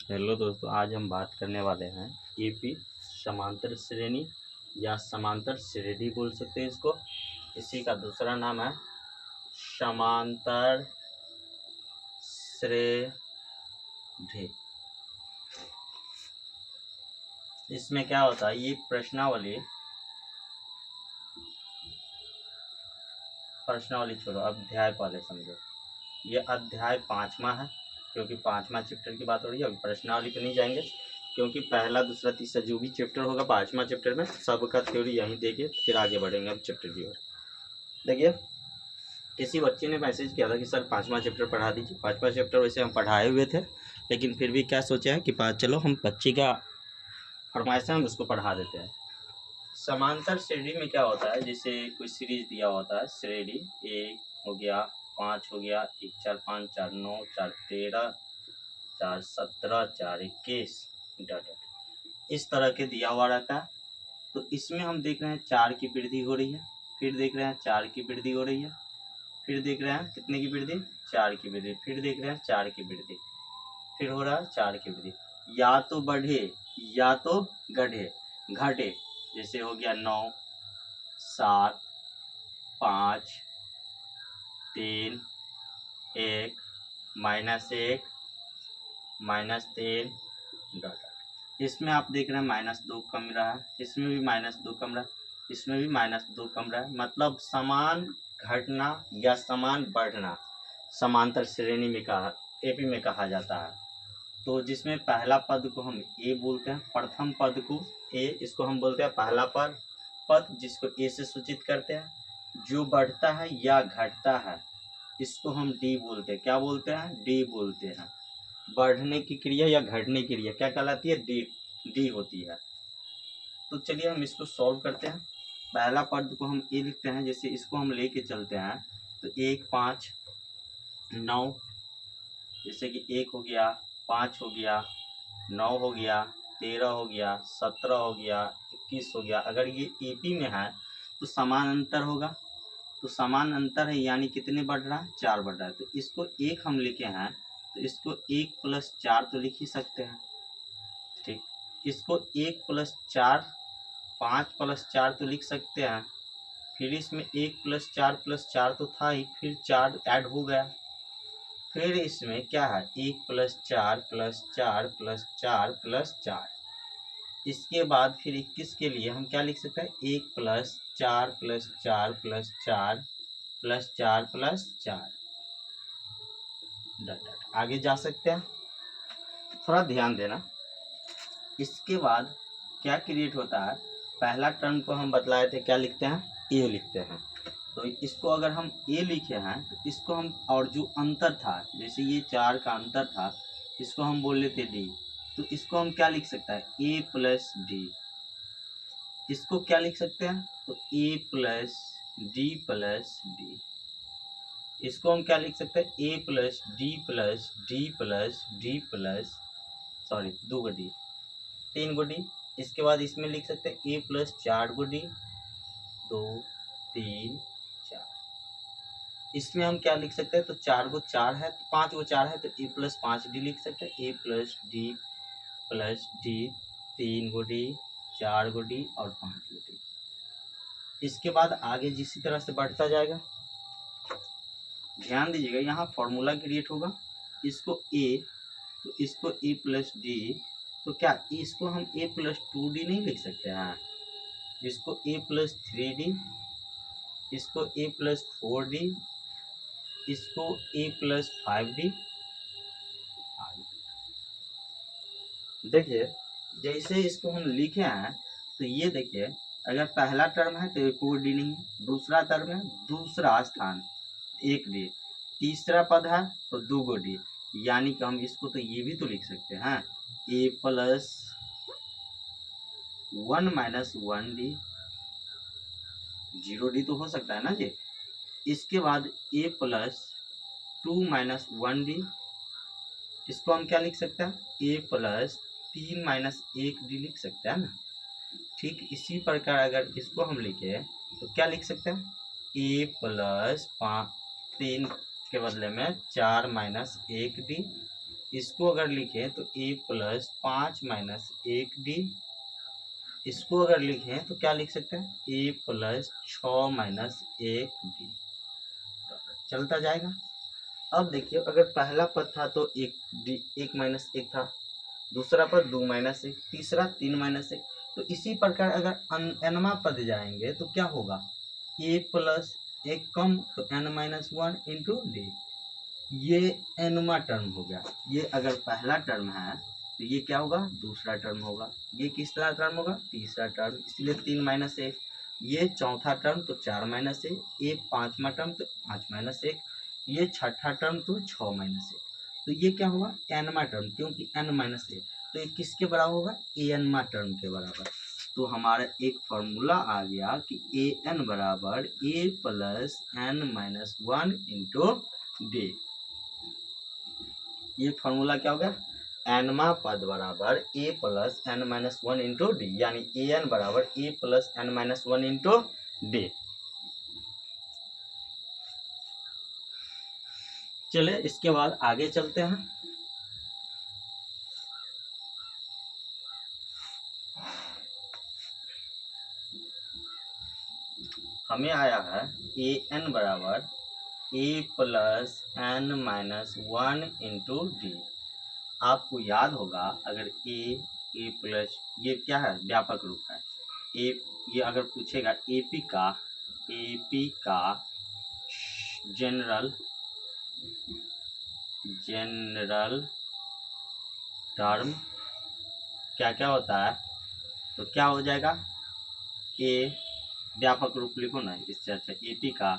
Hello दोस्तों, आज हम बात करने वाले हैं एपी समांतर श्रेणी या समांतर श्रेणी बोल सकते हैं इसको। इसी का दूसरा नाम है समांतर श्रेणी। इसमें क्या होता है, ये प्रश्नावली छोड़ो, अध्याय पहले समझो। ये अध्याय 5वां है, क्योंकि 5वां चैप्टर की बात हो रही है। अभी प्रश्नावली पे नहीं जाएंगे, क्योंकि पहला दूसरा तीसरा जो भी चैप्टर होगा 5वां चैप्टर में सबका थ्योरी यहीं देके फिर आगे बढ़ेंगे अब चैप्टर की ओर। देखिए, किसी बच्चे ने मैसेज किया था कि सर 5वां चैप्टर पढ़ा दीजिए। 5वां चैप्टर वैसे हम पढ़ाए हुए थे, लेकिन फिर भी क्या सोचा है कि चलो हम बच्चे का फरमाइश है, हम उसको पढ़ा देते हैं। समांतर श्रेणी में क्या होता है, जैसे कोई सीरीज दिया होता है, श्रेणी 1 हो गया, 5 हो गया, 1 4 5 4 9 4 13 4 17 4 21 डाटा इस तरह के दिया हुआ रहता है। तो इसमें हम देख रहे हैं 4 की वृद्धि हो रही है, फिर देख रहे हैं 4 की वृद्धि हो रही है, फिर देख रहे हैं कितने की वृद्धि, 4 की वृद्धि, फिर देख रहे हैं 4 की वृद्धि, फिर हो रहा है 4 की वृद्धि। या तो बढ़े या तो घटे। जैसे हो गया 9 7 5 3 1 -1 -3 डाटा। इसमें आप देख रहे हैं -2 कम रहा है, इसमें भी -2 कम रहा है, इसमें भी -2 कम रहा है। मतलब समान घटना या समान बढ़ना समांतर श्रेणी में कहा, एपी में कहा जाता है। तो जिसमें पहला पद को हम ए बोलते हैं, प्रथम पद को ए, इसको हम बोलते हैं पहला पद जिसको ए से सूचित करते हैं। जो बढ़ता है या घटता है इसको हम डी बोलते हैं। क्या बोलते हैं? डी बोलते हैं। बढ़ने की क्रिया या घटने की क्रिया क्या कहलाती है? डी होती है। तो चलिए हम इसको सॉल्व करते हैं। पहला पद को हम ए लिखते हैं, जैसे इसको हम लेके चलते हैं तो 1 5 9, जैसे कि 1 हो गया, 5 हो गया, 9 हो गया, 13 हो गया, 17 हो गया, 21 हो गया। अगर ये एपी में है तो समान अंतर होगा, तो समान अंतर है यानी कितने बढ़ रहा है? 4 बढ़ रहा है। तो इसको 1 हम लिखे हैं तो इसको 1 + 4 तो लिख ही सकते हैं। ठीक, इसको 1 + 4 5 + 4 तो लिख सकते हैं। फिर इसमें 1 + 4 + 4 तो था ही, फिर 4 ऐड हो गया। फिर इसमें क्या है? 1 + 4 + 4 + 4 + 4। इसके बाद फिर 21 के लिए हम क्या लिख सकते हैं? 1 + 4 + 4 + 4 + 4 + 4। आगे जा सकते हैं, थोड़ा ध्यान देना। इसके बाद क्या क्रिएट होता है? पहला टर्म को हम बतलाए थे, क्या लिखते हैं? ए लिखते हैं। तो इसको अगर हम ए लिखे हैं तो इसको हम, और जो अंतर था, जैसे ये 4 का अंतर था, इसको हम बोल लेते डी। तो इसको हम क्या लिख सकते हैं? ए + डी। इसको क्या लिख सकते हैं? तो ए + डी + डी। इसको हम क्या लिख सकते हैं? ए + डी + डी + डी + सॉरी 2 गो डी, 3 गो डी। इसके बाद इसमें लिख सकते हैं ए + 4 गो डी, 2 3 4। इसमें हम क्या लिख सकते हैं? तो 4 गो 4 है, तो 5 गो 4 है, तो ए + 5 डी लिख सकते हैं। ए + डी + डी, 3 गो डी, 4 गो डी और 5 गो डी। इसके बाद आगे जिसी तरह से बढ़ता जाएगा, ध्यान दीजिएगा, यहाँ फॉर्मूला क्रिएट होगा। इसको ए, तो इसको ए + डी, तो क्या इसको हम ए + 2d नहीं लिख सकते हैं? इसको ए + 3d, इसको ए + 4d, इसको ए + 5d। देखिए, जैसे इसको हम लिखे हैं तो ये देखिए, अगर पहला टर्म है तो एक डी नहीं है, दूसरा टर्म है दूसरा स्थान 1 डी, तीसरा पद है तो 2 गो डी। यानी कि हम इसको तो ये भी तो लिख सकते हैं, ए + 1 - 1 डी, 0 डी तो हो सकता है ना जी। इसके बाद ए + 2 - 1 डी, इसको हम क्या लिख सकते हैं? ए + 3 - 1 डी लिख सकते हैं ना। ठीक इसी प्रकार अगर इसको हम लिखे तो क्या लिख सकते हैं? ए + 3 के बदले में 4 - 1 डी, इसको अगर लिखें तो a प्लस 5 माइनस 1d, इसको अगर लिखें तो क्या लिख सकते हैं, a प्लस 6 माइनस 1d, चलता जाएगा। अब देखिए अगर पहला पद था तो 1 माइनस 1 था, दूसरा पद 2 माइनस 1, तीसरा 3 माइनस 1। तो इसी प्रकार अगर एनवा पद जाएंगे तो क्या होगा, a प्लस 1 कम तो n माइनस 1 इंटू डी, ये एनवा टर्म हो गया। ये अगर पहला टर्म है तो ये क्या होगा, दूसरा टर्म होगा। ये किसरा टर्म होगा, तीसरा टर्म, इसलिए 3 माइनस 1। ये चौथा टर्म तो 4 माइनस 1, ये पांचवा टर्म तो 5 माइनस 1, ये छठा टर्म तो 6 माइनस 1। तो ये क्या होगा, एनवा टर्म, क्योंकि n माइनस 1, तो ये किसके बराबर होगा, ए एनवा टर्म के बराबर। तो हमारा एक फॉर्मूला आ गया कि ए एन बराबर a plus n minus 1 into d. ये फॉर्मूला क्या हो गया, एनवा पद बराबर a plus n minus 1 into d, यानी ए एन बराबर a plus n minus 1 into d. चले इसके बाद आगे चलते हैं। हमें आया है ए एन बराबर a plus n minus 1 into d. आपको याद होगा अगर ए प्लस, ये क्या है, व्यापक रूप है। ये अगर पूछेगा एपी का जनरल टर्म क्या क्या होता है, तो क्या हो जाएगा, ए व्यापक रूप लिखो ना, इससे अच्छा एपी का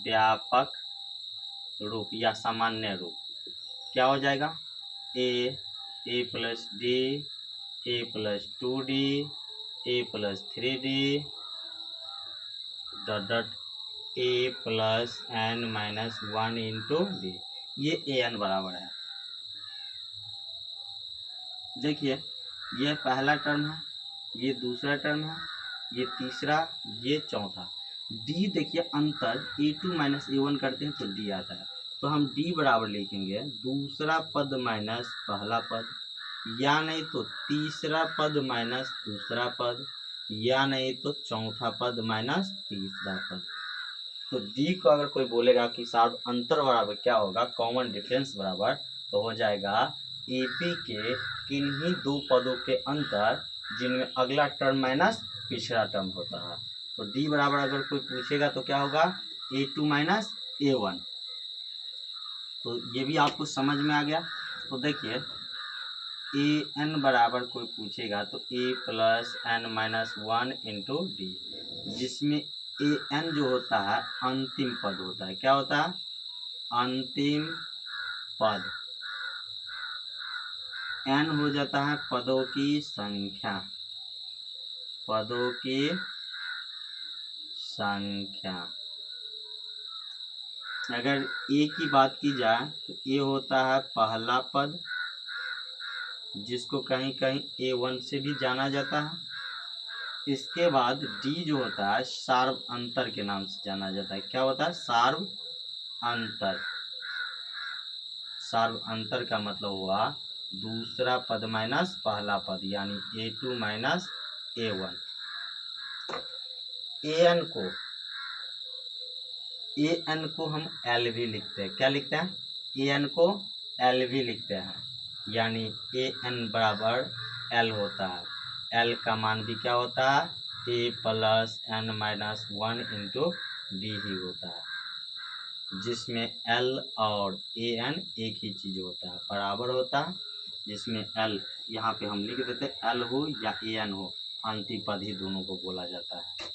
व्यापक रूप या सामान्य रूप क्या हो जाएगा, a plus d, a plus 2d, a plus 3d dot dot a plus n minus 1 into d. ये ए एन बराबर है। देखिए ये पहला टर्म है, ये दूसरा टर्म है, ये तीसरा, ये चौथा। डी देखिए अंतर a2 माइनस a1 करते हैं तो डी आता है, तो हम डी बराबर लिखेंगे दूसरा पद माइनस पहला पद, या नहीं तो तीसरा पद माइनस दूसरा पद, या नहीं तो चौथा पद माइनस तीसरा पद। तो डी को अगर कोई बोलेगा कि साहब अंतर बराबर क्या होगा, कॉमन डिफरेंस बराबर, तो हो जाएगा एपी के किन्हीं दो पदों के अंतर जिनमें अगला टर्म माइनस पिछला टर्म होता है। तो डी बराबर अगर कोई पूछेगा तो क्या होगा, a2 माइनस a1। तो ये भी आपको समझ में आ गया। तो देखिए ए एन बराबर कोई पूछेगा तो a plus n minus 1 into d, जिसमें ए एन जो होता है अंतिम पद होता है। क्या होता है, अंतिम पद। एन हो जाता है पदों की संख्या, पदों की संख्या। अगर ए की बात की जाए तो ए होता है पहला पद, जिसको कहीं कहीं A1 से भी जाना जाता है। इसके बाद डी जो होता है सार्व अंतर के नाम से जाना जाता है। क्या होता है, सार्व अंतर। सार्व अंतर का मतलब हुआ दूसरा पद माइनस पहला पद, यानी A2 minus A1। A N को हम एल भी लिखते हैं। क्या लिखते हैं, ए एन को एल भी लिखते हैं, यानी ए एन बराबर एल होता है। एल का मान भी क्या होता है, a plus n minus 1 into d ही होता है, जिसमें एल और ए एन एक ही चीज़ होता है, बराबर होता है। जिसमें एल यहाँ पे हम लिख देते हैं, एल हो या ए एन हो, अंतिम पद ही दोनों को बोला जाता है।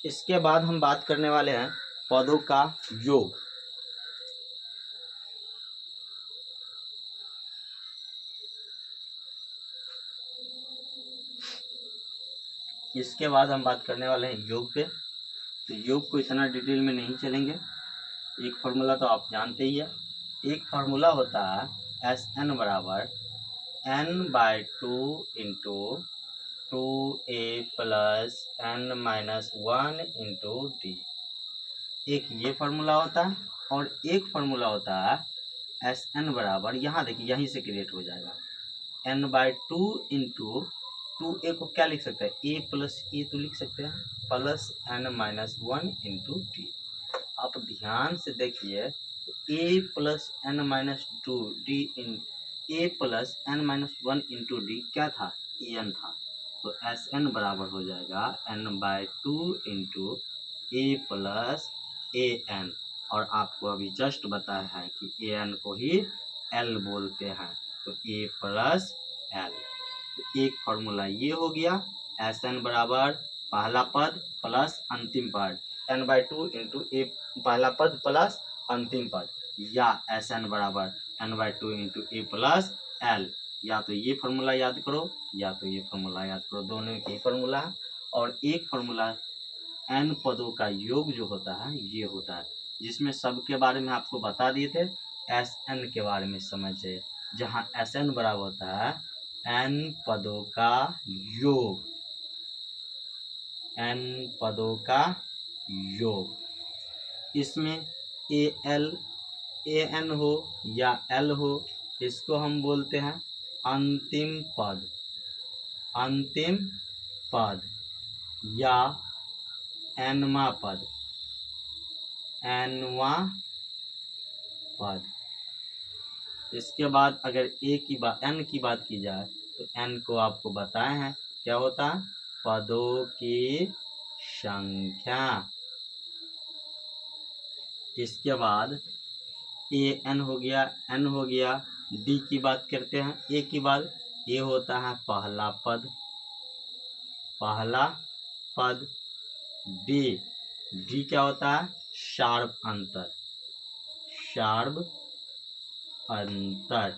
इसके बाद हम बात करने वाले हैं पदों का योग। इसके बाद हम बात करने वाले हैं योग पे। तो योग को इतना डिटेल में नहीं चलेंगे, एक फार्मूला तो आप जानते ही है। एक फार्मूला होता है एस एन बराबर n/2 into 2a plus n minus 1 into d. एक ये फार्मूला होता है, और एक फार्मूला होता है एस एन बराबर, यहाँ देखिए यहीं से क्रिएट हो जाएगा, n/2 इंटू 2a को क्या लिख सकते हैं, a प्लस ए तो लिख सकते हैं, प्लस n-1 इंटू डी। आप ध्यान से देखिए, a plus n-2 D in a plus n-1 into D क्या था, en था, तो एस एन बराबर हो जाएगा n/2 into A plus A N, और आपको अभी जस्ट बताया है कि ए एन को ही एल बोलते हैं, तो ए प्लस एल। तो एक फॉर्मूला ये हो गया, एस एन बराबर पहला पद प्लस अंतिम पद, n/2 इंटू ए पहला पद प्लस अंतिम पद, या एस एन बराबर n/2 इंटू ए प्लस एल। या तो ये फॉर्मूला याद करो या तो ये फॉर्मूला याद करो, दोनों के फॉर्मूला है। और एक फॉर्मूला n पदों का योग जो होता है ये होता है, जिसमें सबके बारे में आपको बता दिए थे, एस एन के बारे में समझे, जहाँ एस एन बराबर होता है n पदों का योग, n पदों का योग। इसमें ए एल ए एन हो या एल हो, इसको हम बोलते हैं अंतिम पद, अंतिम पद या एनवा पद, एनवा पद। इसके बाद अगर ए की बात एन की बात की जाए तो एन को आपको बताए हैं क्या होता है, पदों की संख्या। इसके बाद ए एन हो गया, एन हो गया, डी की बात करते हैं, ए की बात, ए होता है पहला पद, पहला पद, डी, डी क्या होता है, शार्प अंतर, शार्प अंतर।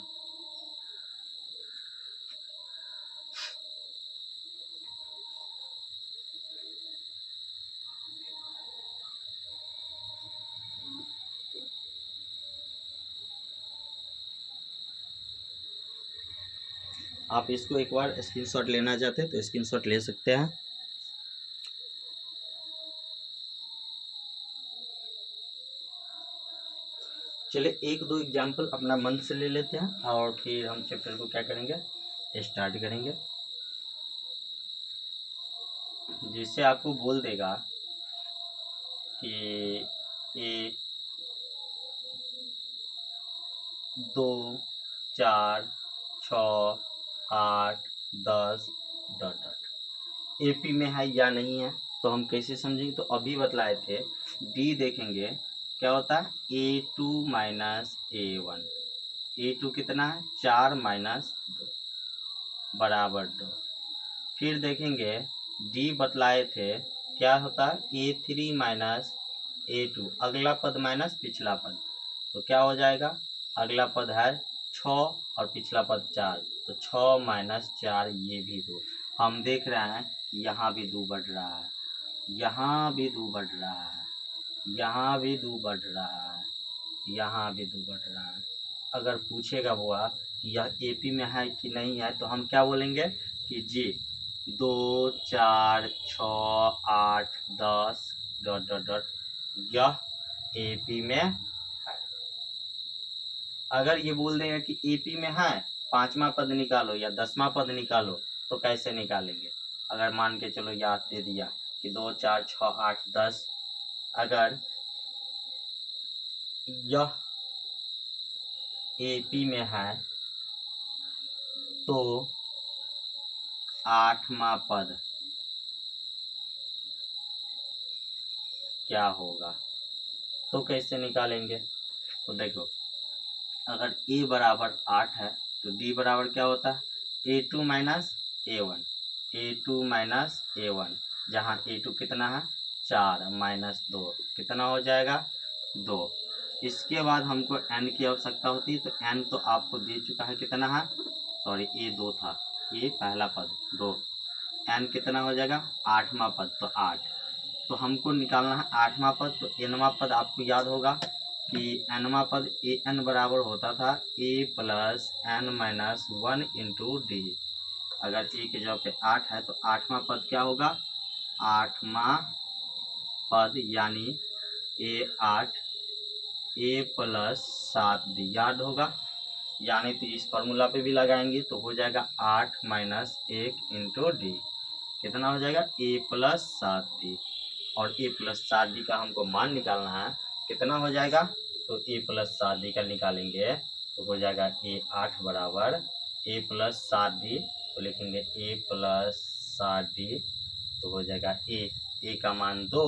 आप इसको एक बार स्क्रीनशॉट लेना चाहते हैं तो स्क्रीनशॉट ले सकते हैं। चलिए एक दो एग्जाम्पल अपना मन से ले लेते हैं और फिर हम चैप्टर को क्या करेंगे, स्टार्ट करेंगे, जिससे आपको बोल देगा कि ए 2 4 6 8 10 डॉट डॉट एपी में है या नहीं है, तो हम कैसे समझेंगे, तो अभी बतलाए थे, डी देखेंगे क्या होता है, A2 माइनस A1, A2 कितना है 4 माइनस 2 बराबर 2। फिर देखेंगे डी बतलाए थे क्या होता है, A3 माइनस A2, अगला पद माइनस पिछला पद, तो क्या हो जाएगा, अगला पद है 6 और पिछला पद 4, तो 6 माइनस 4 ये भी 2। हम देख रहे हैं कि यहाँ भी 2 बढ़ रहा है, यहाँ भी 2 बढ़ रहा है, यहाँ भी 2 बढ़ रहा है, यहाँ भी 2 बढ़ रहा है। अगर पूछेगा बुआ कि यह एपी में है कि नहीं है, तो हम क्या बोलेंगे कि जी 2 4 6 8 10 डॉट डॉट डॉट यह एपी में है। अगर ये बोल देगा कि एपी में है, 5वां पद निकालो या 10वां पद निकालो, तो कैसे निकालेंगे, अगर मान के चलो याद दे दिया कि 2 4 6 8 10, अगर यह एपी में है तो 8वां पद क्या होगा, तो कैसे निकालेंगे, तो देखो अगर ए बराबर 8 है तो डी बराबर क्या होता है, A2 minus A1, A2 minus A1, जहाँ A2 कितना है 4 माइनस 2 कितना हो जाएगा 2। इसके बाद हमको n की आवश्यकता होती है, तो n तो आपको दे चुका है कितना है, सॉरी A 2 था, ये पहला पद 2, n कितना हो जाएगा 8वां पद, तो 8, तो हमको निकालना है 8वां पद, तो nवां पद आपको याद होगा कि nवां पद ए एन बराबर होता था a plus n minus 1 into d. अगर ए के जगह पे 8 है तो 8वां पद क्या होगा, 8वां पद यानी A8 a प्लस 7d याद होगा, यानी तो इस फॉर्मूला पे भी लगाएंगे तो हो जाएगा 8 माइनस 1 इंटू डी। कितना हो जाएगा a प्लस 7d, और a प्लस 7d का हमको मान निकालना है, कितना हो जाएगा, तो a प्लस 7d का निकालेंगे तो हो जाएगा a 8 बराबर a प्लस 7d, तो लिखेंगे a प्लस 7d, तो हो जाएगा a का मान 2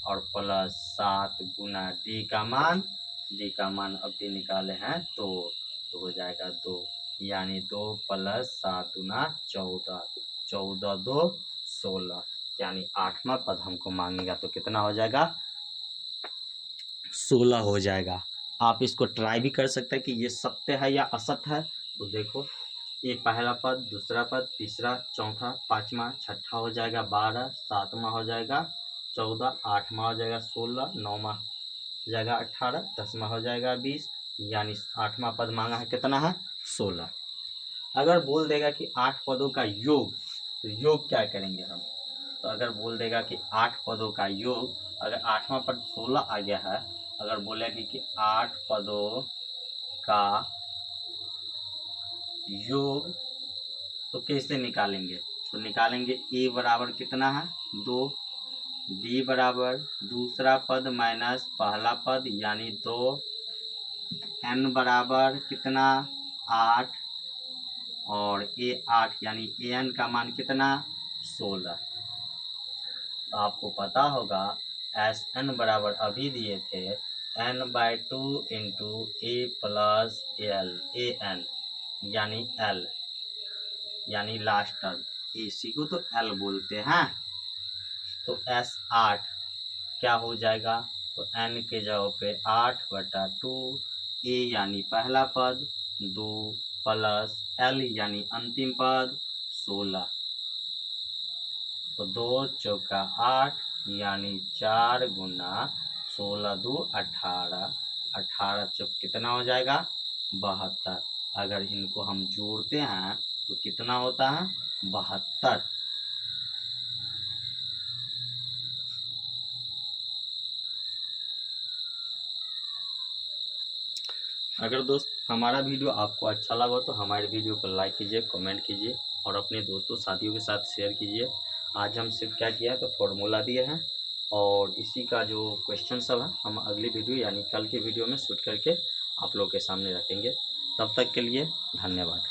और प्लस 7 गुना d का मान अभी निकाले हैं तो हो जाएगा 2, यानी 2 प्लस 7 गुना 14, 14 2 16, यानी 8वां पद हमको मांगेगा तो कितना हो जाएगा 16 हो जाएगा। आप इसको ट्राई भी कर सकते हैं कि ये सत्य है या असत्य है। तो देखो, ये पहला पद, दूसरा पद, तीसरा, चौथा, पांचवा, छठा हो जाएगा 12, सातवां हो जाएगा 14, आठवां हो जाएगा 16, नौवां हो जाएगा 18, 10वां हो जाएगा 20, यानी 8वां पद मांगा है कितना है 16। अगर बोल देगा कि 8 पदों का योग, तो योग क्या करेंगे हम, तो अगर बोल देगा कि 8 पदों का योग, अगर 8वां पद 16 आ गया है, अगर बोलेगी कि 8 पदों का योग, तो कैसे निकालेंगे, तो निकालेंगे a बराबर कितना है 2, d बराबर दूसरा पद माइनस पहला पद यानी 2, n बराबर कितना 8, और a 8 यानी an का मान कितना 16। तो आपको पता होगा Sn बराबर अभी दिए थे n/2 into a plus L an, यानी l, यानी लास्ट टर्म, इसी को तो l बोलते हैं। तो S8 क्या हो जाएगा, तो n के जगह पे 8/2, a यानी पहला पद, 2 प्लस l यानी अंतिम पद 16, तो 2 चौका 8 यानी 4 गुना 16 2 18, 18 चौक कितना हो जाएगा 72। अगर इनको हम जोड़ते हैं तो कितना होता है 72। अगर दोस्त हमारा वीडियो आपको अच्छा लगा तो हमारे वीडियो को लाइक कीजिए, कमेंट कीजिए और अपने दोस्तों साथियों के साथ शेयर कीजिए। आज हम सिर्फ क्या किया है तो फॉर्मूला दिए हैं, और इसी का जो क्वेश्चन सब है हम अगली वीडियो यानी कल के वीडियो में शूट करके आप लोग के सामने रखेंगे। तब तक के लिए धन्यवाद।